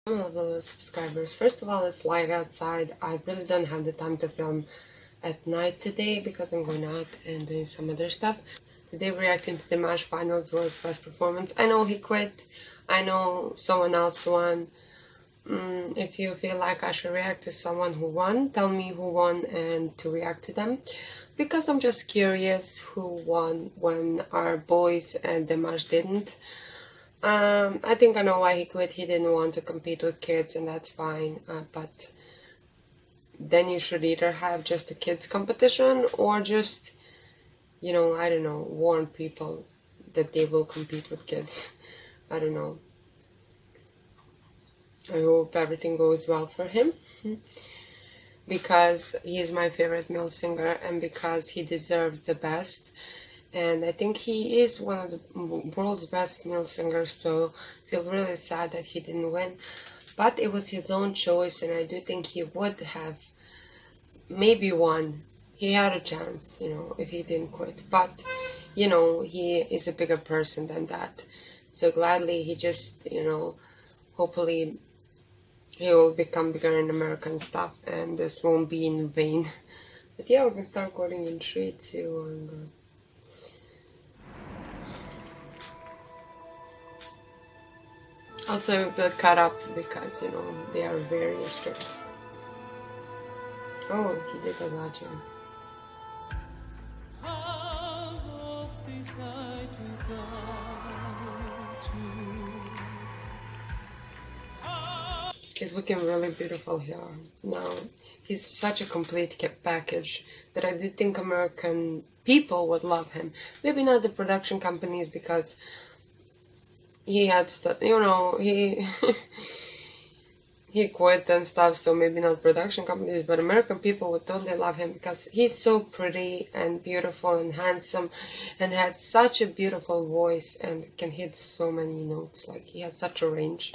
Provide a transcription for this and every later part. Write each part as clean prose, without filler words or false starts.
Hello subscribers. First of all, it's light outside. I really don't have the time to film at night today because I'm going out and doing some other stuff. Today we're reacting to Dimash Finals World's Best Performance. I know he quit. I know someone else won. If you feel like I should react to someone who won, tell me who won and to react to them. Because I'm just curious who won when our boys and Dimash didn't. I think I know why he quit. He didn't want to compete with kids, and that's fine. But then you should either have just a kids competition or just, I don't know, warn people that they will compete with kids. I don't know. I hope everything goes well for him because he is my favorite male singer and because he deserves the best. And I think he is one of the world's best male singers, so I feel really sad that he didn't win. But it was his own choice, and I do think he would have maybe won. He had a chance, if he didn't quit. But, he is a bigger person than that. So gladly he just, hopefully he will become bigger in America and stuff, and this won't be in vain. But yeah, we can start recording in 3, 2, 1, go. Also, the cut up because, they are very strict. Oh, he did Adagio. He's looking really beautiful here. Now, he's such a complete package that I do think American people would love him. Maybe not the production companies because he had stuff, he he quit and stuff, so maybe not production companies, but American people would totally love him because he's so pretty and beautiful and handsome and has such a beautiful voice and can hit so many notes. Like, he has such a range.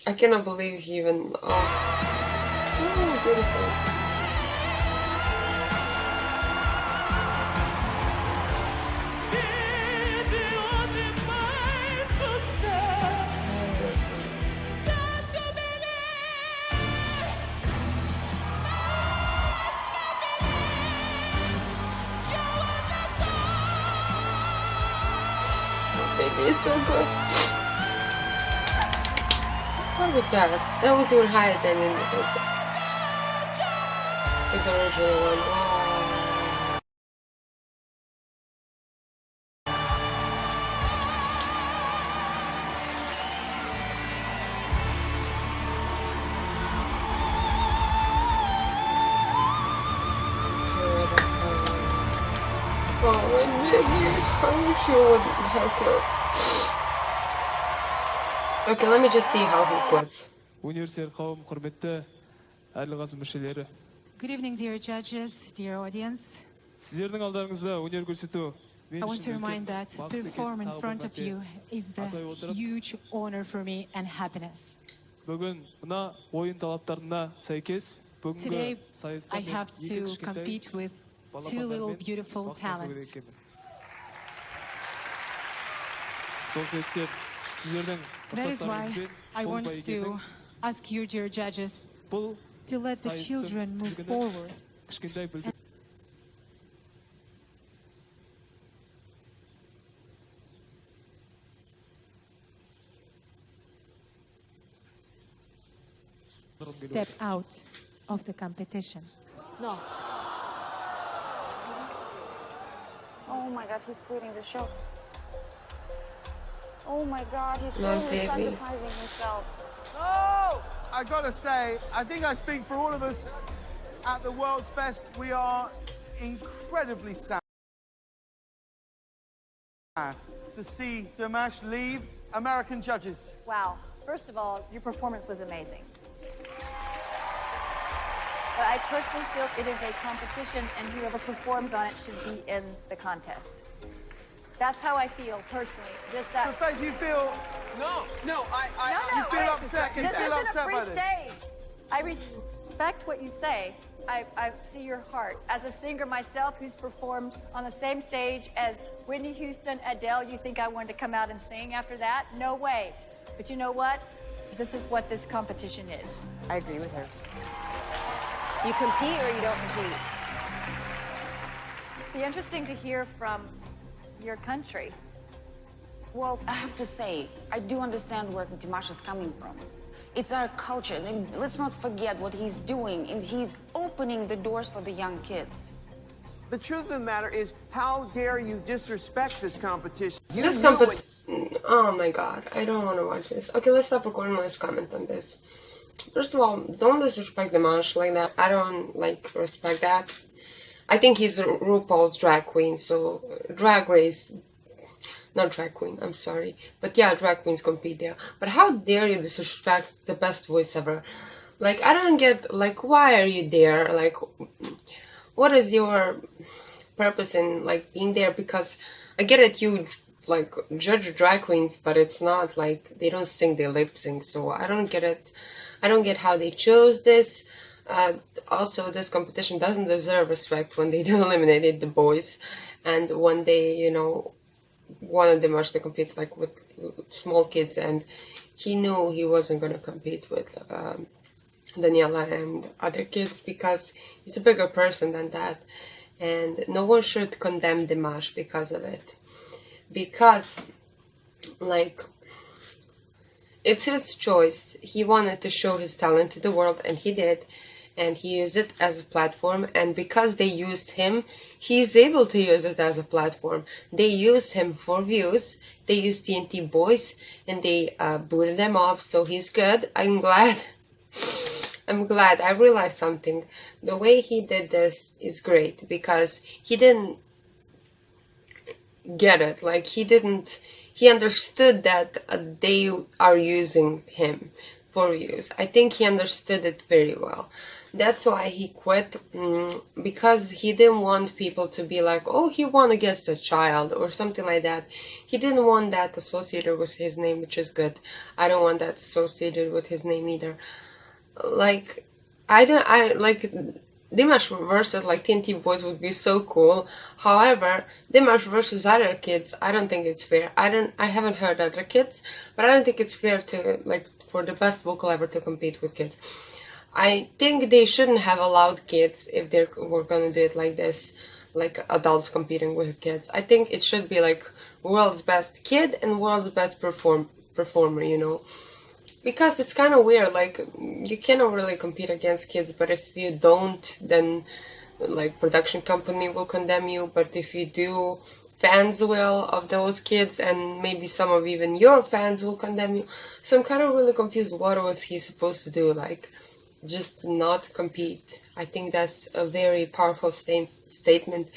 I cannot believe he even. Oh, beautiful. Baby is so good. What was that? That was even higher than in his original one. Wow. Oh, my baby. I wish you wouldn't have quit. Okay, let me just see how he quits. Good evening, dear judges, dear audience. I want to remind that to perform in front of you is the huge honor for me and happiness. Today, I have to compete with two little beautiful talents. That is why I want to ask you, dear judges, to let the children move forward. Step out of the competition. No. Oh my God, he's quitting the show. Oh my God, he's My totally baby. sacrificing himself. Oh! I gotta say, I think I speak for all of us at the World's Best. We are incredibly sad to see Dimash leave. American judges. Wow. First of all, your performance was amazing. But I personally feel it is a competition, and whoever performs on it should be in the contest. That's how I feel personally. Just So, Faith, you feel... no, You feel upset. You this feel isn't upset a free by this. stage. I respect what you say. I see your heart. As a singer myself who's performed on the same stage as Whitney Houston, Adele, you think I wanted to come out and sing after that? No way. But you know what? This is what this competition is. I agree with her. You compete or you don't compete. Be interesting to hear from your country. Well, I have to say, I do understand where Dimash is coming from. It's our culture. And let's not forget what he's doing, and he's opening the doors for the young kids. The truth of the matter is, how dare you disrespect this competition? Oh my God, I don't want to watch this. Okay, let's stop recording. Let's comment on this. First of all, don't disrespect Dimash like that. I don't respect that. I think he's RuPaul's drag queen, so drag race. Not drag queen, I'm sorry. But yeah, drag queens compete there. But how dare you disrespect the best voice ever? Like, I don't get, why are you there? Like, what is your purpose in, being there? Because I get it, you, judge drag queens, but it's not, they don't sing, they lip sync. So I don't get it. I don't get how they chose this. Also, this competition doesn't deserve respect when they eliminated the boys. And when they, wanted Dimash to compete with small kids, and he knew he wasn't going to compete with Daniela and other kids because he's a bigger person than that, and no one should condemn Dimash because of it, because it's his choice. He wanted to show his talent to the world, and he did. And he used it as a platform, and because they used him, he's able to use it as a platform. They used him for views, they used TNT Boys, and they booted them off, so he's good. I'm glad. I realized something. The way he did this is great, because he didn't get it. He understood that they are using him for views. I think he understood it very well. That's why he quit, because he didn't want people to be like, oh, he won against a child or something like that. He didn't want that associated with his name, which is good. I don't want that associated with his name either. Dimash versus TNT Boys would be so cool. However, Dimash versus other kids, I don't think it's fair. I haven't heard other kids, but I don't think it's fair to for the best vocal ever to compete with kids. I think they shouldn't have allowed kids if they were gonna do it like this, adults competing with kids. I think it should be world's best kid and world's best performer, because it's kind of weird. You cannot really compete against kids, but if you don't, then production company will condemn you. But if you do, fans will of those kids, and maybe some of even your fans will condemn you. So I'm kind of really confused. What was he supposed to do? Just not compete? I think that's a very powerful statement,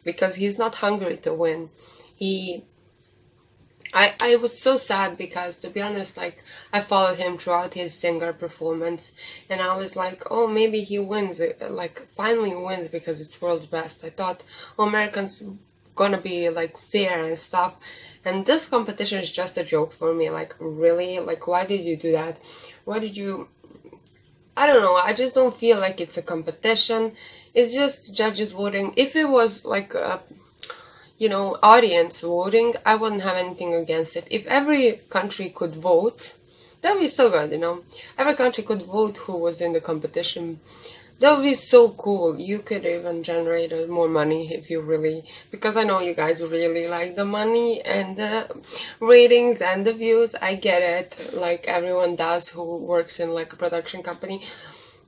because he's not hungry to win. I was so sad, because to be honest, I followed him throughout his singer performance, and I was like, oh, maybe he wins, finally wins, because it's world's best. I thought, oh, Americans gonna be fair and stuff, and this competition is just a joke for me. Really, why did you do that? Why did you? I don't know, I just don't feel like it's a competition. It's just judges voting. If it was audience voting, I wouldn't have anything against it. If every country could vote, that would be so good, Every country could vote who was in the competition. That would be so cool. You could even generate more money if you really, because I know you guys really like the money and the ratings and the views. I get it, everyone does who works in a production company.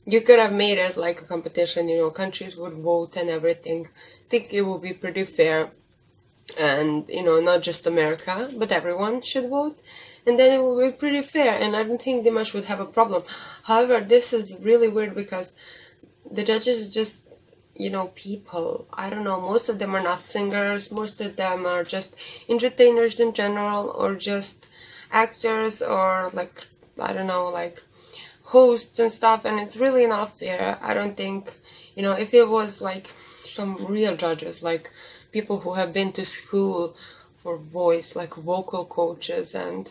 You could have made it a competition, countries would vote and everything. I think it would be pretty fair. and not just America, but everyone should vote, and then it will be pretty fair, and I don't think Dimash would have a problem. However, this is really weird because the judges is just people. I don't know, most of them are not singers, most of them are just entertainers in general, or just actors, or like, I don't know, like hosts and stuff, and it's really not fair. I don't think, if it was like some real judges, like people who have been to school for voice, like vocal coaches, and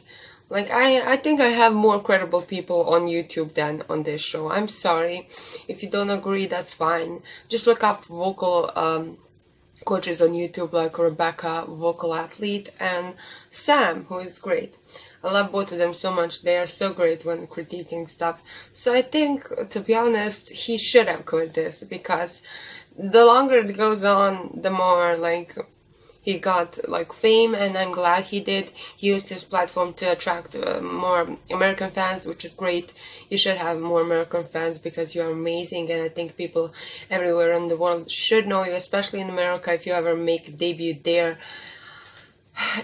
like I think I have more credible people on YouTube than on this show. I'm sorry. If you don't agree, that's fine. Just look up vocal coaches on YouTube, like Rebecca, vocal athlete, and Sam, who is great. I love both of them so much. They are so great when critiquing stuff. So I think, to be honest, he should have quit this, because the longer it goes on, the more like he got like fame, and I'm glad he did. He used his platform to attract more American fans, which is great. You should have more American fans because you are amazing, and I think people everywhere in the world should know you, especially in America if you ever make a debut there.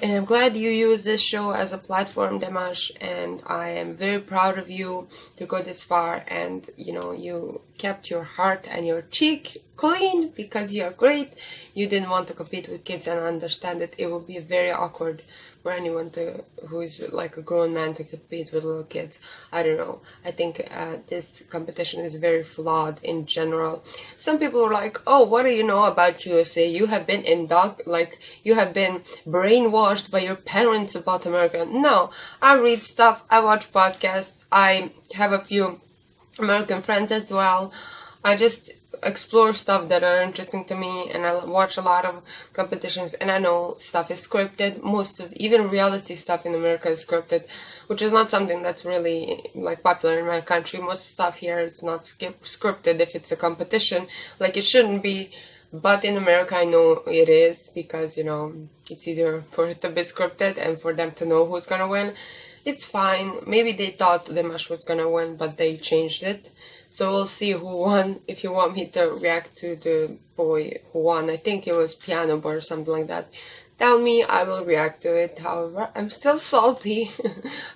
And I'm glad you use this show as a platform, Dimash, and I am very proud of you to go this far, and you kept your heart and your cheek clean because you're great. You didn't want to compete with kids, and I understand that it would be very awkward for anyone who is like a grown man to compete with little kids. I don't know. I think this competition is very flawed in general. Some people are like, "Oh, what do you know about USA? You have been you have been brainwashed by your parents about America." No, I read stuff. I watch podcasts. I have a few American friends as well. I just explore stuff that are interesting to me, and I watch a lot of competitions, and I know stuff is scripted. Most of even reality stuff in America is scripted, which is not something that's really like popular in my country. Most stuff here is not scripted if it's a competition, like it shouldn't be, but in America I know it is, because it's easier for it to be scripted and for them to know who's gonna win. It's fine. Maybe they thought Dimash was gonna win, but they changed it. So we'll see who won. If you want me to react to the boy who won, I think it was Piano Boy or something like that, tell me, I will react to it. However, I'm still salty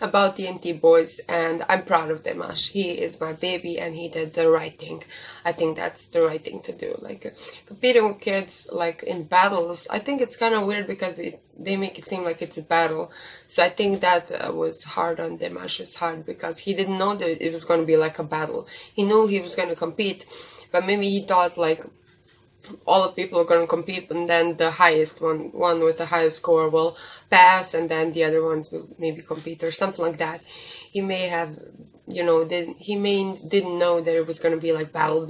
about the NT boys, and I'm proud of Dimash. He is my baby, and he did the right thing. I think that's the right thing to do. Like competing with kids, like in battles, I think it's kind of weird because they make it seem like it's a battle. So I think that was hard on Dimash's heart, because he didn't know that it was going to be like a battle. He knew he was going to compete, but maybe he thought like all the people are going to compete, and then the highest one with the highest score will pass, and then the other ones will maybe compete or something like that. He may have, didn't know that it was going to be like battle,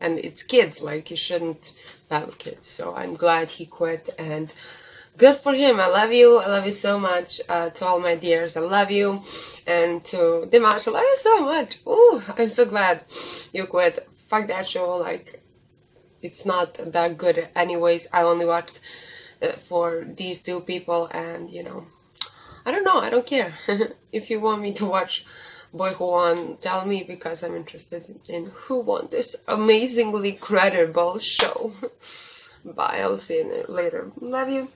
and it's kids, like you shouldn't battle kids. So I'm glad he quit, and good for him. I love you so much. To all my dears, I love you, and to Dimash, I love you so much. Ooh, I'm so glad you quit. Fuck that show, like it's not that good anyways. I only watched for these two people, and I don't know, I don't care. If you want me to watch Boy Who Won, tell me, because I'm interested in who won this amazingly credible show. Bye, I'll see you later. Love you.